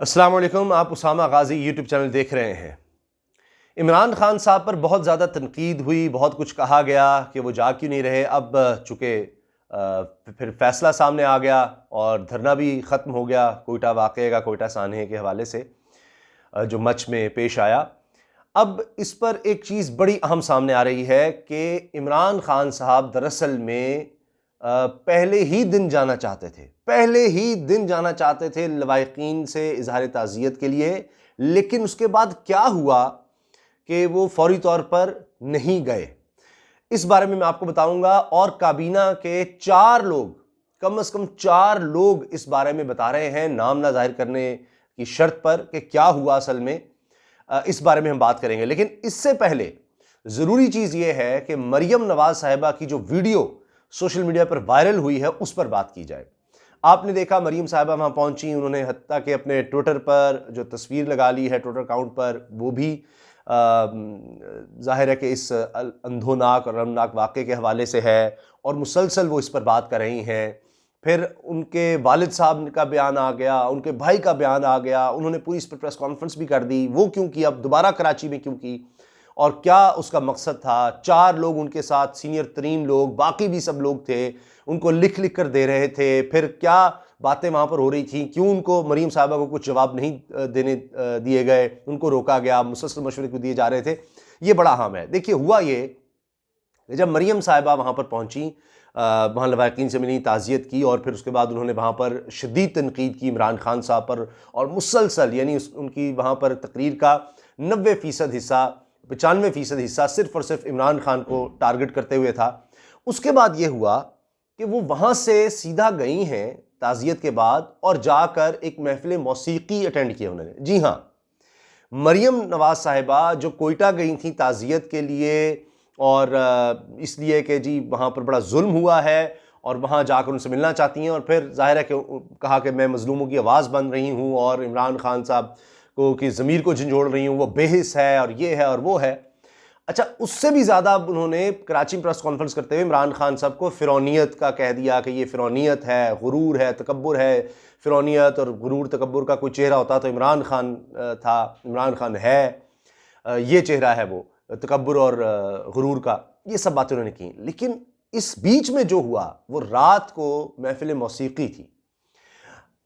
अस्सलाम वालेकुम। आप उसामा गाजी यूट्यूब चैनल देख रहे हैं। इमरान खान साहब पर बहुत ज़्यादा तनकीद हुई, बहुत कुछ कहा गया कि वो जा क्यों नहीं रहे। अब चूँकि फिर फैसला सामने आ गया और धरना भी ख़त्म हो गया कोयटा वाक़े का, कोयटा सानहे के हवाले से जो मच में पेश आया। अब इस पर एक चीज़ बड़ी अहम सामने आ रही है कि इमरान खान साहब दरअसल में पहले ही दिन जाना चाहते थे, पहले ही दिन जाना चाहते थे लवाहिकीन से इजहार ताज़ियत के लिए। लेकिन उसके बाद क्या हुआ कि वो फौरी तौर पर नहीं गए। इस बारे में मैं आपको बताऊंगा और काबीना के 4 लोग, कम से कम 4 लोग इस बारे में बता रहे हैं, नाम ना जाहिर करने की शर्त पर, कि क्या हुआ असल में। इस बारे में हम बात करेंगे। लेकिन इससे पहले ज़रूरी चीज़ यह है कि मरियम नवाज साहिबा की जो वीडियो सोशल मीडिया पर वायरल हुई है उस पर बात की जाए। आपने देखा मरियम साहिबा वहाँ पहुँची, उन्होंने हत्ता कि अपने ट्विटर पर जो तस्वीर लगा ली है, ट्विटर अकाउंट पर, वो भी ज़ाहिर है कि इस अंधोनाक और रमनाक वाक़े के हवाले से है और मुसलसल वो इस पर बात कर रही हैं। फिर उनके वालिद साहब का बयान आ गया, उनके भाई का बयान आ गया, उन्होंने पूरी इस पर प्रेस कॉन्फ्रेंस भी कर दी। वो क्यों की, अब दोबारा कराची में क्यों की और क्या उसका मकसद था। 4 लोग उनके साथ, सीनियर तरीन लोग, बाकी भी सब लोग थे, उनको लिख लिख कर दे रहे थे। फिर क्या बातें वहाँ पर हो रही थी, क्यों उनको, मरीम साहबा को कुछ जवाब नहीं देने दिए गए, उनको रोका गया, मुसलसल मशवरे क्यों दिए जा रहे थे, ये बड़ा अहम है। देखिए हुआ ये, जब मरियम साहिबा वहाँ पर पहुँची, वहाँ लवाहिकीन से मिली, ताज़ियत की और फिर उसके बाद उन्होंने वहाँ पर शदीद तनकीद की इमरान खान साहब पर और मुसलसल, यानी उनकी वहाँ पर तकरीर का 90% हिस्सा, 95% हिस्सा सिर्फ और सिर्फ इमरान खान को टारगेट करते हुए था। उसके बाद ये हुआ कि वो वहाँ से सीधा गई हैं ताज़ियत के बाद और जाकर एक महफ़िल मौसीकी अटेंड किया उन्होंने। जी हाँ, मरियम नवाज साहिबा जो कोयटा गई थी ताज़ियत के लिए और इसलिए कि जी वहाँ पर बड़ा जुल्म हुआ है और वहाँ जाकर उनसे मिलना चाहती हैं और फिर ज़ाहिर है कि कहा कि मैं मज़लूमों की आवाज़ बन रही हूँ और इमरान खान साहब को की ज़मीर को झंझोड़ रही हूँ, वो बेहिस है और ये है और वो है। अच्छा, उससे भी ज़्यादा उन्होंने कराची में प्रेस कॉन्फ्रेंस करते हुए इमरान खान साहब को फ़िरौनियत का कह दिया कि ये फ़िरौनियत है, गुरूर है, तकब्बुर है। फ़िरौनियत और गुरूर तकब्बुर का कोई चेहरा होता तो इमरान खान था, इमरान खान है, ये चेहरा है वो तकब्बुर और गुरूर का। ये सब बातें उन्होंने की। लेकिन इस बीच में जो हुआ वो रात को महफ़िल मौसीकी थी।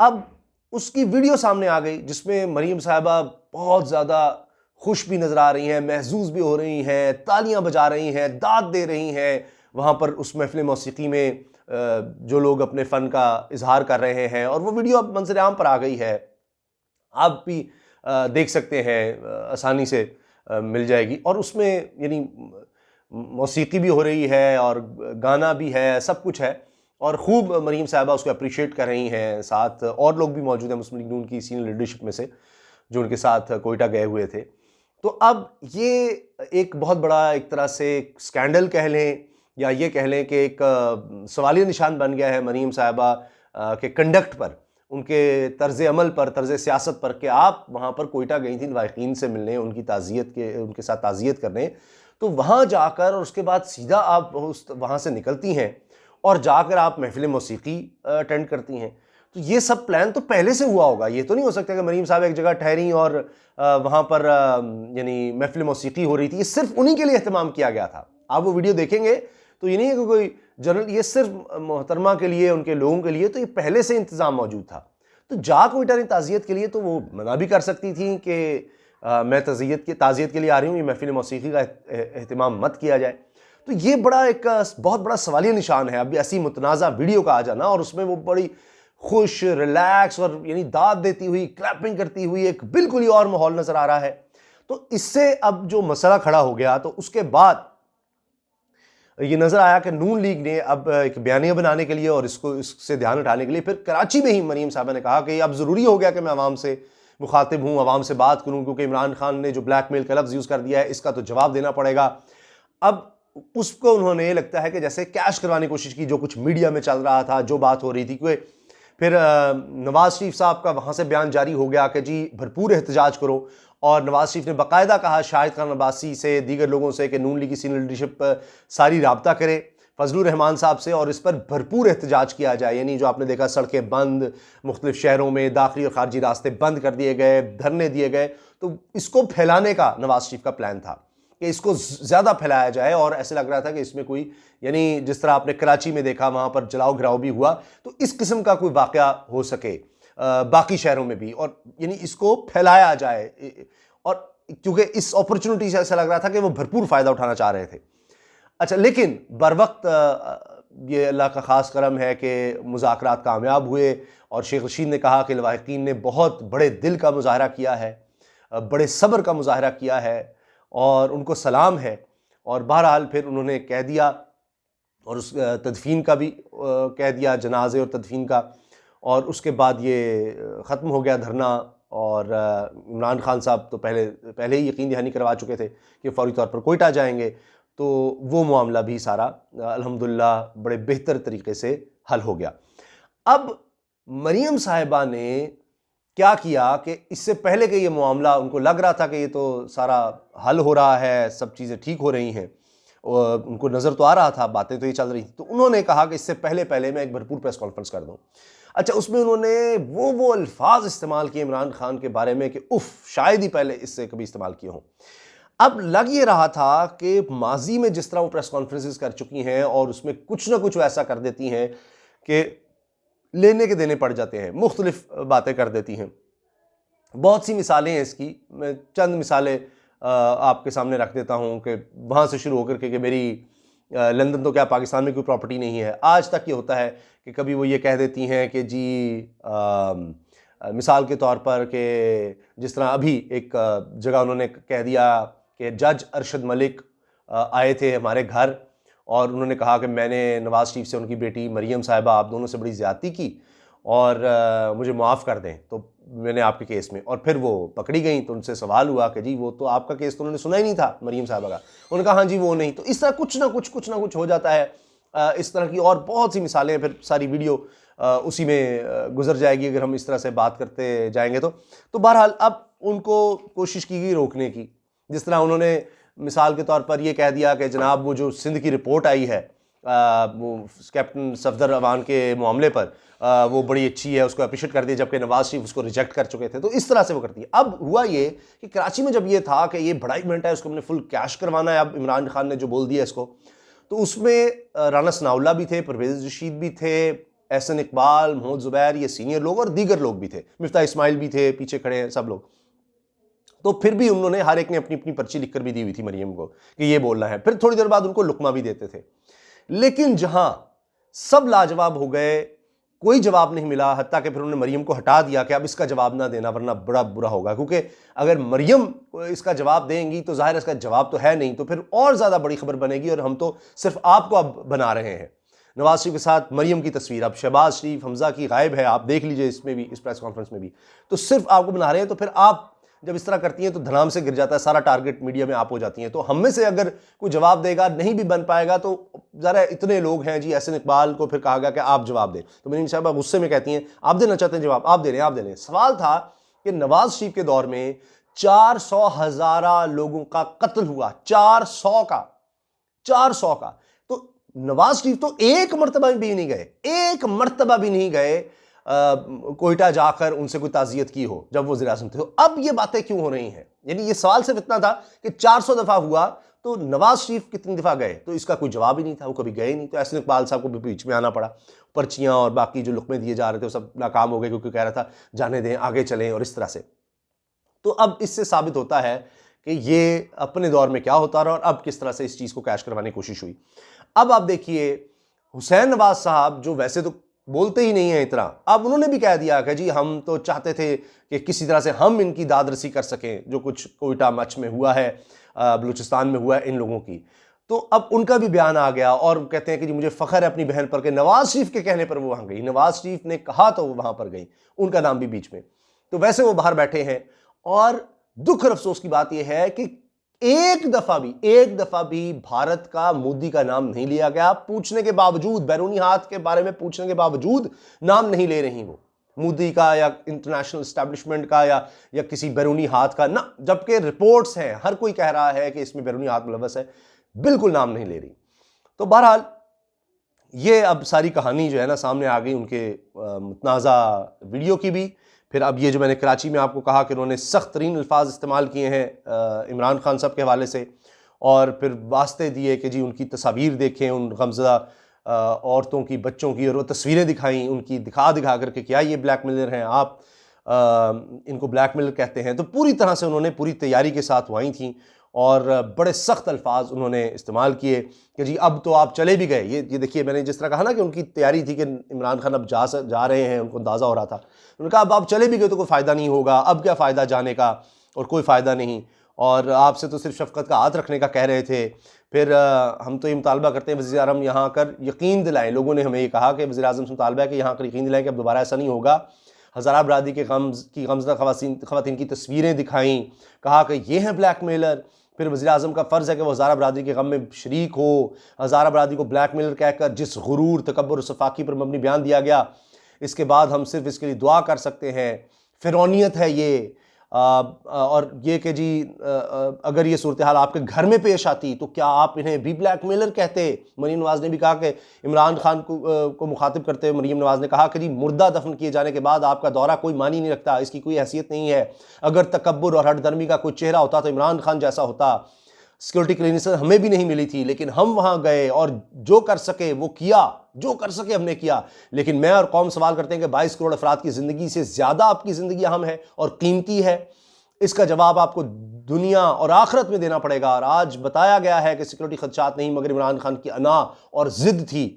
अब उसकी वीडियो सामने आ गई जिसमें मरीम साहिबा बहुत ज़्यादा खुश भी नज़र आ रही हैं, महजूज़ भी हो रही हैं, तालियां बजा रही हैं, दाद दे रही हैं। वहाँ पर उस महफ़िल मौसीकी में जो लोग अपने फ़न का इजहार कर रहे हैं और वो वीडियो अब मंज़र आम पर आ गई है। आप भी देख सकते हैं, आसानी से मिल जाएगी और उसमें यानी मौसीकी भी हो रही है और गाना भी है, सब कुछ है और खूब मरीम साहिबा उसको अप्रिशिएट कर रही हैं। साथ और लोग भी मौजूद हैं मुस्लिम लीग नून की सीनियर लीडरशिप में से, जो उनके साथ कोयटा गए हुए थे। तो अब ये एक बहुत बड़ा एक तरह से स्कैंडल कह लें या ये कह लें कि एक सवालिया निशान बन गया है मरीम साहिबा के कंडक्ट पर, उनके तर्ज अमल पर, तर्ज सियासत पर, कि आप वहाँ पर कोयटा गई थी लवाहिकीन से मिलने, उनकी ताज़ियत के, उनके साथ ताज़ियत करने, तो वहाँ जाकर और उसके बाद सीधा आप वहाँ से निकलती हैं और जाकर आप महफ़िल मौसीकी अटेंड करती हैं। तो ये सब प्लान तो पहले से हुआ होगा। ये तो नहीं हो सकता कि मरीम साहब एक जगह ठहरी और वहाँ पर यानी महफ़िल मौसीकी हो रही थी। ये सिर्फ उन्हीं के लिए एहतमाम किया गया था। आप वो वीडियो देखेंगे तो ये नहीं है कि कोई जनरल, ये सिर्फ मोहतरमा के लिए, उनके लोगों के लिए, तो ये पहले से इंतज़ाम मौजूद था। तो जा कोयटा ने ताज़ियत के लिए तो वो मना भी कर सकती थी कि मैं ताज़ियत के लिए आ रही हूँ, ये महफ़िल मौसीकी का एहतमाम मत किया जाए। तो ये बड़ा एक बहुत बड़ा सवालिया निशान है अभी ऐसी मुतनाज़ा वीडियो का आ जाना और उसमें वो बड़ी खुश, रिलैक्स और यानी दाद देती हुई, क्लैपिंग करती हुई एक बिल्कुल ही और माहौल नज़र आ रहा है। तो इससे अब जो मसला खड़ा हो गया, तो उसके बाद ये नज़र आया कि नून लीग ने अब एक बयानिया बनाने के लिए और इससे ध्यान हटाने के लिए फिर कराची में ही मरीम साहबा ने कहा कि अब ज़रूरी हो गया कि मैं आवाम से मुखातिब हूँ, आवाम से बात करूँ, क्योंकि इमरान खान ने जो ब्लैकमेल का लफ्ज़ यूज़ कर दिया है इसका तो जवाब देना पड़ेगा। अब उसको उन्होंने, लगता है कि जैसे कैश करवाने की कोशिश की, जो कुछ मीडिया में चल रहा था, जो बात हो रही थी। क्योंकि फिर नवाज़ शरीफ साहब का वहाँ से बयान जारी हो गया कि जी भरपूर एहतजाज करो और नवाज़ शरीफ ने बाकायदा कहा शाहिद खान अब्बासी से, दीगर लोगों से कि नून लीग की सीनियर लीडरशिप सारी राब्ता करे। फजलुर रहमान साहब से और इस पर भरपूर एहतजाज किया जाए। यानी जो आपने देखा सड़कें बंद, मुख्तलिफ शहरों में दाखिली और खारजी रास्ते बंद कर दिए गए, धरने दिए गए। तो इसको फैलाने का नवाज शरीफ का प्लान था कि इसको ज़्यादा फैलाया जाए और ऐसे लग रहा था कि इसमें कोई, यानी जिस तरह आपने कराची में देखा वहाँ पर जलाओ घिराव भी हुआ, तो इस किस्म का कोई वाक़या हो सके बाकी शहरों में भी, और यानी इसको फैलाया जाए। और क्योंकि इस अपॉर्चुनिटी से ऐसा लग रहा था कि वो भरपूर फ़ायदा उठाना चाह रहे थे। अच्छा, लेकिन बर वक्त ये अल्लाह का ख़ास करम है कि मुज़ाकरात कामयाब हुए और शेख रशीद ने कहा कि लवाहिकीन ने बहुत बड़े दिल का मुज़ाहरा किया है, बड़े सब्र का मुज़ाहरा किया है और उनको सलाम है। और बहरहाल फिर उन्होंने कह दिया और उस तदफीन का भी कह दिया, जनाजे और तदफीन का। और उसके बाद ये ख़त्म हो गया धरना। और इमरान खान साहब तो पहले ही यकीन दहानी करवा चुके थे कि फ़ौरी तौर पर कोयटा जाएंगे, तो वो मामला भी सारा अल्हम्दुलिल्लाह बड़े बेहतर तरीके से हल हो गया। अब मरीम साहिबा ने क्या किया कि इससे पहले कि ये मामला, उनको लग रहा था कि ये तो सारा हल हो रहा है, सब चीज़ें ठीक हो रही हैं, और उनको नज़र तो आ रहा था, बातें तो ये चल रही थी, तो उन्होंने कहा कि इससे पहले मैं एक भरपूर प्रेस कॉन्फ्रेंस कर दूं। अच्छा, उसमें उन्होंने वो अल्फाज इस्तेमाल किए इमरान खान के बारे में कि उफ, शायद ही पहले इससे कभी इस्तेमाल किए हों। अब लग ये रहा था कि माजी में जिस तरह वो प्रेस कॉन्फ्रेंसेस कर चुकी हैं और उसमें कुछ ना कुछ वैसा कर देती हैं कि लेने के देने पड़ जाते हैं, मुख्तलिफ बातें कर देती हैं। बहुत सी मिसालें हैं इसकी, मैं चंद मिसालें आपके सामने रख देता हूँ कि वहाँ से शुरू होकर के कि मेरी लंदन तो क्या पाकिस्तान में कोई प्रॉपर्टी नहीं है। आज तक ये होता है कि कभी वो ये कह देती हैं कि जी मिसाल के तौर पर कि जिस तरह अभी एक जगह उन्होंने कह दिया कि जज अरशद मलिक आए थे हमारे घर और उन्होंने कहा कि मैंने नवाज शरीफ से उनकी बेटी मरीम साहिबा आप दोनों से बड़ी ज़्यादती की और मुझे माफ़ कर दें तो मैंने आपके केस में। और फिर वो पकड़ी गई तो उनसे सवाल हुआ कि जी वो तो आपका केस तो उन्होंने सुना ही नहीं था मरीम साहिबा का। उन्होंने कहा हाँ जी वो नहीं। तो इस तरह कुछ ना कुछ हो जाता है। इस तरह की और बहुत सी मिसालें, फिर सारी वीडियो उसी में गुजर जाएगी अगर हम इस तरह से बात करते जाएंगे तो बहरहाल अब उनको कोशिश की गई रोकने की। जिस तरह उन्होंने मिसाल के तौर पर यह कह दिया कि जनाब वो जो सिंध की रिपोर्ट आई है वो कैप्टन सफदर अवान के मामले पर वो बड़ी अच्छी है, उसको अप्रिशिएट कर दिया, जबकि नवाज शरीफ उसको रिजेक्ट कर चुके थे। तो इस तरह से वो करती है। अब हुआ ये कि कराची में जब ये था कि ये बड़ा इवेंट है, उसको हमने फुल कैश करवाना है, अब इमरान खान ने जो बोल दिया इसको, तो उसमें राना सनाउल्लाह भी थे, परवेज़ रशीद भी थे, एहसन इकबाल, मोहम्मद ज़ुबैर, ये सीनियर लोग और दीगर लोग भी थे, मिफ्ता इस्माइल भी थे, पीछे खड़े हैं सब लोग। तो फिर भी उन्होंने हर एक ने अपनी अपनी पर्ची लिखकर भी दी हुई थी मरियम को कि ये बोलना है। फिर थोड़ी देर बाद उनको लुकमा भी देते थे। लेकिन जहां सब लाजवाब हो गए, कोई जवाब नहीं मिला, हत्ता कि फिर उन्होंने मरियम को हटा दिया कि अब इसका जवाब ना देना वरना बड़ा बुरा होगा, क्योंकि अगर मरियम इसका जवाब देंगी तो जाहिर इसका जवाब तो है नहीं, तो फिर और ज़्यादा बड़ी खबर बनेगी और हम तो सिर्फ आपको अब बना रहे हैं। नवाज शरीफ के साथ मरियम की तस्वीर, अब शहबाज शरीफ, हमजा की गायब है, आप देख लीजिए इसमें भी, इस प्रेस कॉन्फ्रेंस में भी, तो सिर्फ आपको बना रहे हैं। तो फिर आप जब इस तरह करती हैं तो धनाम से गिर जाता है सारा टारगेट, मीडिया में आप हो जाती हैं। तो हम में से अगर कोई जवाब देगा, नहीं भी बन पाएगा, तो ज़रा इतने लोग हैं जी, एहसन इकबाल को फिर कहा गया कि आप जवाब दें, तो मरीम साहबा गुस्से में कहती हैं आप देना चाहते हैं जवाब, आप दे रहे हैं, आप दे रहे हैं। सवाल था कि नवाज शरीफ के दौर में 400,000 लोगों का कत्ल हुआ, 400 का। तो नवाज शरीफ तो एक मरतबा भी नहीं गए, एक मरतबा भी नहीं गए कोयटा जाकर उनसे कोई ताज़ियत की हो जब वो वज़ीर-ए-आज़म थे। तो अब ये बातें क्यों हो रही हैं? यानी ये सवाल सिर्फ इतना था कि 400 दफ़ा हुआ तो नवाज शरीफ कितनी दफ़ा गए, तो इसका कोई जवाब ही नहीं था, वो कभी गए नहीं। तो एहसन इकबाल साहब को भी बीच में आना पड़ा, पर्चियाँ और बाकी जो लुकमे दिए जा रहे थे वो सब नाकाम हो गए, क्योंकि कह रहा था जाने दें, आगे चलें, और इस तरह से। तो अब इससे साबित होता है कि ये अपने दौर में क्या होता रहा और अब किस तरह से इस चीज़ को कैश करवाने की कोशिश हुई। अब आप देखिए हुसैन नवाज साहब जो वैसे तो बोलते ही नहीं है इतना, अब उन्होंने भी कह दिया कि जी हम तो चाहते थे कि किसी तरह से हम इनकी दादरसी कर सकें, जो कुछ कोयटा मच में हुआ है, बलूचिस्तान में हुआ है इन लोगों की। तो अब उनका भी बयान आ गया और कहते हैं कि जी मुझे फ़ख्र है अपनी बहन पर कि नवाज शरीफ के कहने पर वो वहाँ गई, नवाज शरीफ ने कहा तो वो वहाँ पर गई, उनका नाम भी बीच में। तो वैसे वो बाहर बैठे हैं और दुख और अफसोस की बात यह है कि एक दफा भी भारत का मोदी का नाम नहीं लिया गया, पूछने के बावजूद, बैरूनी हाथ के बारे में पूछने के बावजूद नाम नहीं ले रही वो, मोदी का या इंटरनेशनल एस्टेब्लिशमेंट का या किसी बैरूनी हाथ का ना, जबकि रिपोर्ट्स हैं, हर कोई कह रहा है कि इसमें बैरूनी हाथ मुलव्वस है, बिल्कुल नाम नहीं ले रही। तो बहरहाल ये अब सारी कहानी जो है ना सामने आ गई उनके मुतनाज़ा वीडियो की भी। फिर अब ये जो मैंने कराची में आपको कहा कि उन्होंने सख्त तरीन अल्फाज इस्तेमाल किए हैं इमरान खान साहब के हवाले से, और फिर वास्ते दिए कि जी उनकी तस्वीर देखें, उन गमज़दा औरतों की, बच्चों की, और वो तस्वीरें दिखाई उनकी, दिखा दिखा करके क्या ये ब्लैकमेलर हैं, आप इनको ब्लैकमेलर कहते हैं। तो पूरी तरह से उन्होंने पूरी तैयारी के साथ वहीं थी और बड़े सख्त अल्फाज उन्होंने इस्तेमाल किए कि जी अब तो आप चले भी गए। ये देखिए, मैंने जिस तरह कहा ना कि उनकी तैयारी थी कि इमरान खान अब जा रहे हैं, उनको अंदाज़ा हो रहा था। उन्होंने कहा अब आप चले भी गए तो कोई फ़ायदा नहीं होगा, अब क्या फ़ायदा जाने का, और कोई फ़ायदा नहीं, और आपसे तो सिर्फ शफ़क़त का हाथ रखने का कह रहे थे। फिर हम तो ये मुतालबा करते हैं वज़ीर आज़म यहाँ आकर यकीन दिलाएँ। लोगों ने हमें ये कहा कि वज़ीर आज़म से मुतालबा है कि यहाँ आकर यकीन दिलाएँ कि अब दोबारा ऐसा नहीं होगा। हज़ारा बरादरी के गमज़दा ख़वातीन की तस्वीरें दिखाईं, कहा कि ये हैं ब्लैकमेलर। फिर वज़ीर आज़म का फ़र्ज़ है कि वो हज़ारा बरादरी के गम में शरीक हो। हज़ारा बरादरी को ब्लैकमेलर कहकर जिस गुरूर, तकब्बुर और सफाकी पर मबनी बयान दिया गया, इसके बाद हम सिर्फ इसके लिए दुआ कर सकते हैं। फ़िरौनियत है ये। और ये कि जी अगर ये सूरत हाल आपके घर में पेश आती तो क्या आप इन्हें भी ब्लैकमेलर कहते? मरीम नवाज़ ने भी कहा कि इमरान खान को मुखातिब करते हुए मरीम नवाज़ ने कहा कि जी मुर्दा दफन किए जाने के बाद आपका दौरा कोई मानी नहीं रखता, इसकी कोई हैसियत नहीं है। अगर तकब्बुर और हठधर्मी का कोई चेहरा होता तो इमरान खान जैसा होता। सिक्योरिटी क्लियरेंस हमें भी नहीं मिली थी, लेकिन हम वहाँ गए और जो कर सके वो किया, जो कर सके हमने किया। लेकिन मैं और कौम सवाल करते हैं कि 22 करोड़ अफराद की ज़िंदगी से ज़्यादा आपकी ज़िंदगी अहम है और कीमती है। इसका जवाब आपको दुनिया और आखिरत में देना पड़ेगा। और आज बताया गया है कि सिक्योरिटी खदशात नहीं, मगर इमरान खान की अना और ज़िद थी।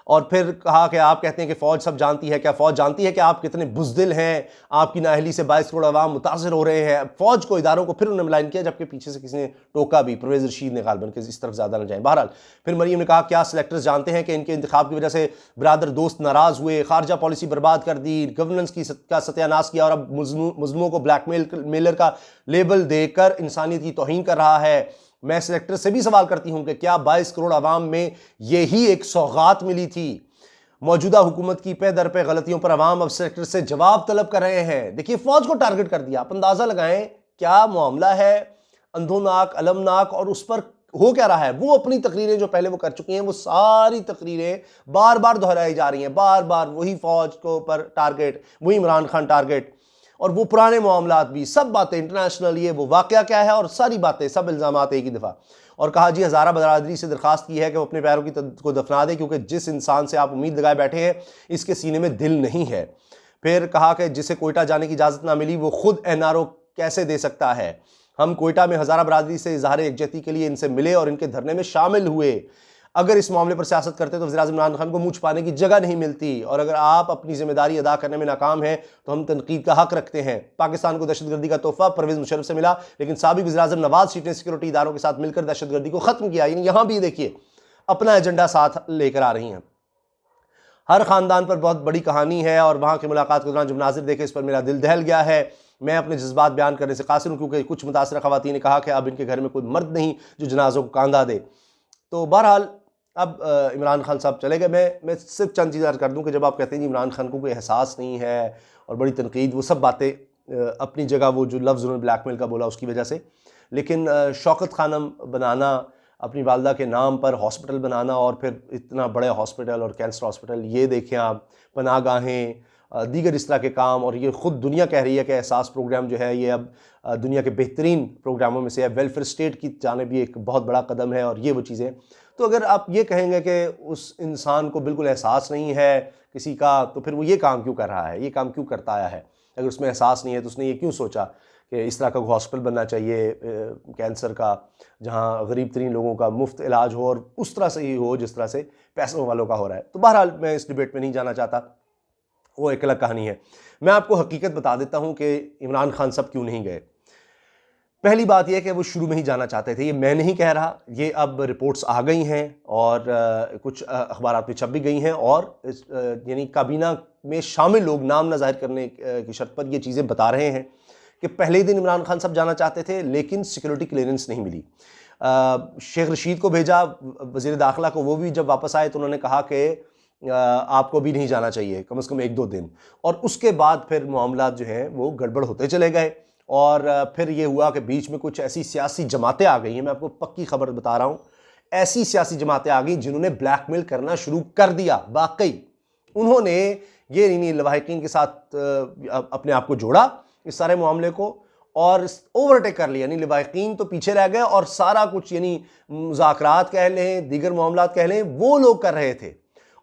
और फिर कहा कि आप कहते हैं कि फ़ौज सब जानती है। क्या फ़ौज जानती है कि आप कितने बुज़दिल हैं? आपकी नाअहली से 22 करोड़ अवाम मुतासर हो रहे हैं। फ़ौज को, इदारों को फिर उन्होंने मलाइन किया, जबकि पीछे से किसी ने टोका भी, परवेज़ रशीद ने गालबन, के इस तरफ ज़्यादा न जाएँ। बहरहाल फिर मरीम ने कहा क्या सिलेक्टर्स जानते हैं कि इनके इंतखाब की वजह से बरादर दोस्त नाराज़ हुए, खारजा पॉलिसी बर्बाद कर दी, गवर्नेंस का सत्यानाश किया, और अब मुज़लिमों को ब्लैकमेलर का लेबल देकर इंसानियत की तौहीन कर रहा है। मैं सिलेक्टर से भी सवाल करती हूँ कि क्या 22 करोड़ अवाम में यही एक सौगात मिली थी? मौजूदा हुकूमत की पे दर पे गलतियों पर अवाम अब सेक्टर से जवाब तलब कर रहे हैं। देखिए, फौज को टारगेट कर दिया। आप अंदाजा लगाएं क्या मामला है, अंधोनाक, अलमनाक, और उस पर हो क्या रहा है। वो अपनी तकरीरें जो पहले वो कर चुकी हैं, वो सारी तकरीरें बार बार दोहराई जा रही हैं, बार बार वही फौज को पर टारगेट, वही इमरान खान टारगेट, और वो पुराने मामलात भी, सब बातें इंटरनेशनल, ये वो वाकया क्या है, और सारी बातें, सब इल्ज़ामात एक ही दफ़ा। और कहा जी हज़ारा बरादरी से दरख्वास्त की है कि वो अपने पैरों को दफना दे, क्योंकि जिस इंसान से आप उम्मीद लगाए बैठे हैं इसके सीने में दिल नहीं है। फिर कहा कि जिसे कोयटा जाने की इजाज़त ना मिली वो खुद एनआरओ कैसे दे सकता है। हम कोयटा में हज़ारा बरादरी से इज़हार यकजहती के लिए इनसे मिले और इनके धरने में शामिल हुए। अगर इस मामले पर सियासत करते तो वज़ीर-ए-आज़म इमरान खान को मुँह छुपाने की जगह नहीं मिलती, और अगर आप अपनी जिम्मेदारी अदा करने में नाकाम हैं तो हम तनकीद का हक रखते हैं। पाकिस्तान को दहशतगर्दी का तोहफा परवेज़ मुशर्रफ से मिला, लेकिन साबिक़ वज़ीर-ए-आज़म नवाज शरीफ ने सिक्योरिटी इदारों के साथ मिलकर दहशतगर्दी को ख़त्म किया। यानी यहाँ भी देखिए अपना एजेंडा साथ लेकर आ रही हैं। हर ख़ानदान पर बहुत बड़ी कहानी है, और वहाँ की मुलाकात के दौरान जो मनाज़िर देखे इस पर मेरा दिल दहल गया है। मैं अपने जज्बात बयान करने से कासिर हूँ, क्योंकि कुछ मुतासरा ख़वातीन ने कहा कि अब इनके घर में कोई मर्द नहीं जो जनाज़ों को कांधा दे। तो बहरहाल अब इमरान खान साहब चले गए। मैं सिर्फ चंद चीज़ अर्ज़ कर दूं कि जब आप कहते हैं कि इमरान खान को कोई एहसास नहीं है और बड़ी तनकीद, वो सब बातें अपनी जगह, वो जो लफ्ज़ उन्होंने ब्लैकमेल का बोला उसकी वजह से, लेकिन शौकत खानम बनाना, अपनी वालदा के नाम पर हॉस्पिटल बनाना, और फिर इतना बड़े हॉस्पिटल और कैंसर हॉस्पिटल, ये देखें आप, पनाहगाहें, दीगर इस तरह के काम, और ये ख़ुद दुनिया कह रही है कि एहसास प्रोग्राम जो है ये अब दुनिया के बेहतरीन प्रोग्रामों में से है। वेलफेयर स्टेट की जाने भी एक बहुत बड़ा कदम है, और ये वो चीज़ें। तो अगर आप ये कहेंगे कि उस इंसान को बिल्कुल एहसास नहीं है किसी का, तो फिर वो ये काम क्यों कर रहा है, ये काम क्यों करता आया है? अगर उसमें एहसास नहीं है तो उसने ये क्यों सोचा कि इस तरह का हॉस्पिटल बनना चाहिए कैंसर का, जहाँ गरीब तरीन लोगों का मुफ्त इलाज हो, और उस तरह से ही हो जिस तरह से पैसों वालों का हो रहा है। तो बहरहाल मैं इस डिबेट में नहीं जाना चाहता, वो एक अलग कहानी है। मैं आपको हकीकत बता देता हूँ कि इमरान खान साहब क्यों नहीं गए। पहली बात यह कि वो शुरू में ही जाना चाहते थे। ये मैं नहीं कह रहा, ये अब रिपोर्ट्स आ गई हैं और कुछ अखबारात में छप भी गई हैं, और यानी काबीना में शामिल लोग नाम न ज़ाहिर करने की शर्त पर ये चीज़ें बता रहे हैं कि पहले ही दिन इमरान खान साहब जाना चाहते थे, लेकिन सिक्योरिटी क्लियरेंस नहीं मिली। शेख रशीद को भेजा, वज़ीर दाखिला को, वो भी जब वापस आए तो उन्होंने कहा कि आपको भी नहीं जाना चाहिए कम से कम 1-2 दिन। और उसके बाद फिर मामलात जो हैं वो गड़बड़ होते चले गए, और फिर ये हुआ कि बीच में कुछ ऐसी सियासी जमातें आ गई हैं। मैं आपको पक्की खबर बता रहा हूँ, ऐसी सियासी जमातें आ गई जिन्होंने ब्लैकमेल करना शुरू कर दिया। वाकई उन्होंने ये नहीं लवाहिकीन के साथ अपने आप को जोड़ा, इस सारे मामले को, और ओवरटेक कर लिया। यानी लवाहिकीन तो पीछे रह गए और सारा कुछ यानी मुज़ाकरात कह लें, दीगर मामलात कह लें, वो लोग कर रहे थे।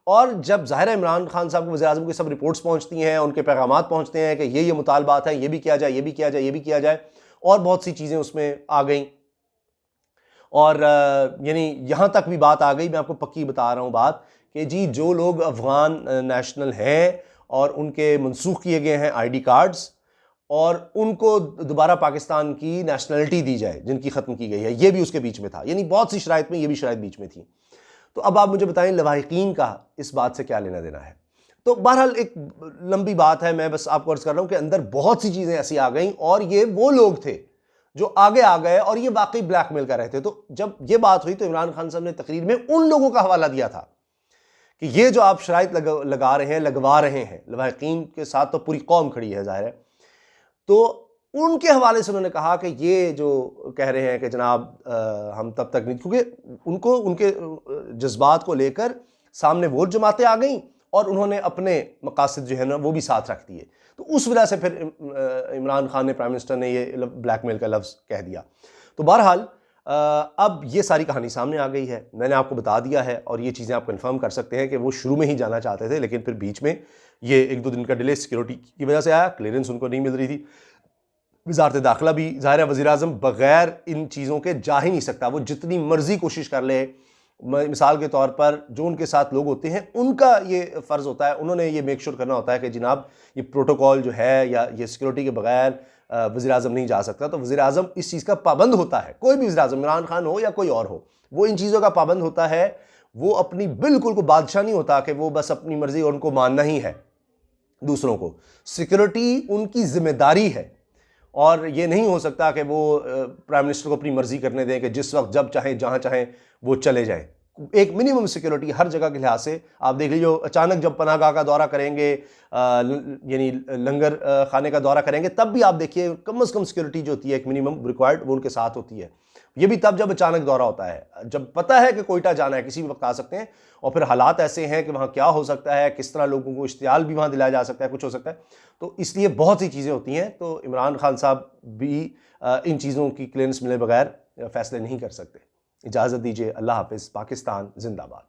और जब ज़ाहिर इमरान खान साहब को वज़ीर-ए-आज़म की सब रिपोर्ट्स पहुंचती हैं, उनके पैगामात पहुंचते हैं कि ये मुतालबात हैं, ये भी किया जाए, ये भी किया जाए, ये भी किया जाए, और बहुत सी चीज़ें उसमें आ गई। और यानी यहाँ तक भी बात आ गई, मैं आपको पक्की बता रहा हूँ बात, कि जी जो लोग अफ़गान नेशनल हैं और उनके मनसूख किए गए हैं ID कार्ड्स, और उनको दोबारा पाकिस्तान की नेशनलिटी दी जाए जिनकी ख़त्म की गई है, ये भी उसके बीच में था। यानी बहुत सी शराइत में ये भी शराइत बीच में थी। तो अब आप मुझे बताएं लवाहिकीन का इस बात से क्या लेना देना है। तो बहरहाल एक लंबी बात है, मैं बस आपको अर्ज कर रहा हूं कि अंदर बहुत सी चीज़ें ऐसी आ गई और ये वो लोग थे जो आगे आ गए और ये वाकई ब्लैकमेल कर रहे थे। तो जब ये बात हुई तो इमरान खान साहब ने तकरीर में उन लोगों का हवाला दिया था कि ये जो आप शराइत लगा रहे हैं, लगवा रहे हैं, लवाहिकीन के साथ तो पूरी कौम खड़ी है ज़ाहिर है, तो उनके हवाले से उन्होंने कहा कि ये जो कह रहे हैं कि जनाब हम तब तक नहीं, क्योंकि उनको उनके जज्बात को लेकर सामने वो जमातें आ गई और उन्होंने अपने मकासद जो है ना वो भी साथ रख दिए। तो उस वजह से फिर इमरान खान ने, प्राइम मिनिस्टर ने, ये ब्लैकमेल का लफ्ज़ कह दिया। तो बहरहाल अब ये सारी कहानी सामने आ गई है, मैंने आपको बता दिया है, और ये चीज़ें आप कंफर्म कर सकते हैं कि वो शुरू में ही जाना चाहते थे, लेकिन फिर बीच में ये 1-2 दिन का डिले सिक्योरिटी की वजह से आया, क्लियरेंस उनको नहीं मिल रही थी। वज़ारत दाखिला भी, ज़ाहिर है वज़ीर-ए-आज़म बग़ैर इन चीज़ों के जा ही नहीं सकता, वो जितनी मर्जी कोशिश कर ले। मिसाल के तौर पर जो उनके साथ लोग होते हैं उनका ये फ़र्ज़ होता है, उन्होंने ये मेक श्योर करना होता है कि जनाब ये प्रोटोकॉल जो है या ये सिक्योरिटी के बगैर वज़ीर-ए-आज़म नहीं जा सकता। तो वज़ीर-ए-आज़म इस चीज़ का पाबंद होता है, कोई भी वज़ीर-ए-आज़म, इमरान खान हो या कोई और हो, वो इन चीज़ों का पाबंद होता है। वो अपनी बिल्कुल को बादशाह नहीं होता कि वो बस अपनी मर्जी और उनको मानना ही है दूसरों को। सिक्योरिटी उनकी जिम्मेदारी है और ये नहीं हो सकता कि वो प्राइम मिनिस्टर को अपनी मर्जी करने दें कि जिस वक्त जब चाहें जहां चाहें वो चले जाएं। एक मिनिमम सिक्योरिटी हर जगह के लिहाज से। आप देख लीजिए अचानक जब पनाहगाह का दौरा करेंगे, यानी लंगर खाने का दौरा करेंगे, तब भी आप देखिए कम से कम सिक्योरिटी जो होती है एक मिनिमम रिक्वायर्ड वो उनके साथ होती है। ये भी तब जब अचानक दौरा होता है, जब पता है कि कोयटा जाना है, किसी भी वक्त आ सकते हैं, और फिर हालात ऐसे हैं कि वहाँ क्या हो सकता है, किस तरह लोगों को इश्तियाल भी वहाँ दिलाया जा सकता है, कुछ हो सकता है। तो इसलिए बहुत सी चीज़ें होती हैं। तो इमरान खान साहब भी इन चीज़ों की क्लियरेंस मिले बगैर फैसले नहीं कर सकते। इजाज़त दीजिए, अल्लाह हाफ़िज़। पाकिस्तान जिंदाबाद।